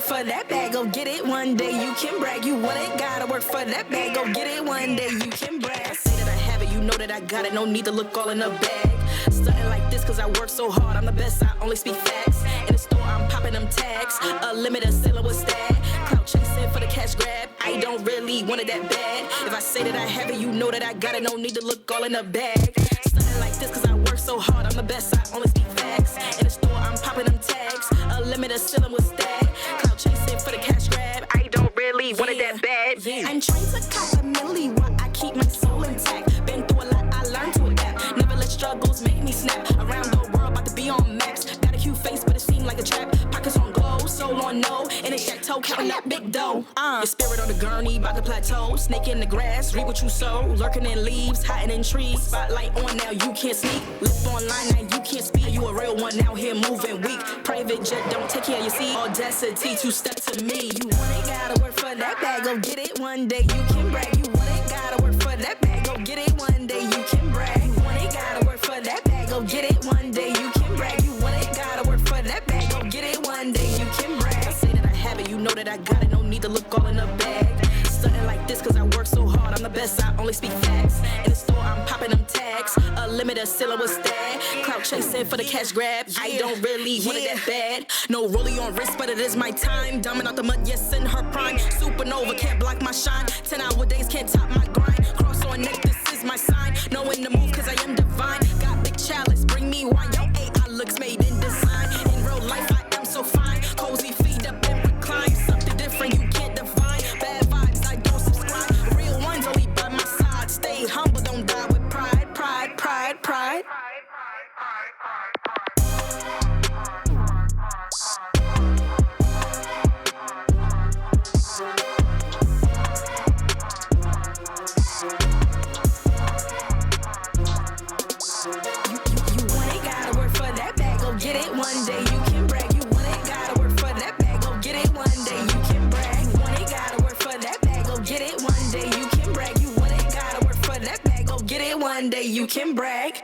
for that bag, go get it one day, you can brag. You want it, gotta work for that bag, go get it one day, you can brag. I say that I have it, you know that I got it, no need to look all in the bag. Stunting like this cause I work so hard, I'm the best, I only speak facts. In the store, I'm popping them tags, a limited seller with that. Clout chasing for the cash grab, I don't really want it that bad. If I say that I have it, you know that I got it, no need to look all in the bag. Stunting like this cause I work so hard, I'm the best, I only speak facts. In the store, I'm popping them tags, a limited seller with that. Clout chasing for the cash grab, I don't really want it that bad. I'm trying to cop a milli while I keep my soul intact. Been through a lot, I learned to adapt. Never let struggles make me snap. Around the world, about to be on maps. Got a cute face, but it seems seem like a trap. Pockets on glow, soul on no. In a chateau, counting that big dough. Your spirit on the gurney, by the plateau. Snake in the grass, reap what you sow. Lurking in leaves, hiding in trees. Spotlight on now, you can't sneak. Lip online now, you can't speak. You a real one out here moving weak. Private jet, don't take care of your seat. Audacity, two-step to me. You want it, gotta work for that bag. Go get it one day, you can brag. You want it, gotta work for that bag. Go get it one day, you can brag. You want it, gotta work for that bag. Go get it one day, you can brag. You want it, gotta work for that bag. Go get it one day, you can brag. I say that I have it, you know that I got it. No need to look all in a bag. Stunting like this cause I work so hard. I'm the best, I only speak facts. In the store, I'm popping them tags. A limiter, still with stag. Clout chasing for the cash grab. I don't really want it that bad. No rollie on wrist, but it is my time. Dumbing out the mud, yes, in her prime. Supernova can't block my shine. 10-hour days can't top my grind. Cross on neck, this is my sign. Knowing the move cause I am divine. Got big chalice, bring me wine. Yo, AI looks made in design. In real life, I am so fine. Cozy feet up and recline. Something different you can't define. Bad vibes, I don't subscribe. Real ones only by my side. Stay humble, don't die with pride. Pride, pride, pride. Get it one day, you can brag. You want it, gotta work for that bag. Go get it one day, you can brag. You want it, gotta work for that bag. Go get it one day, you can brag. You want it, gotta work for that bag. Go get it one day, you can brag.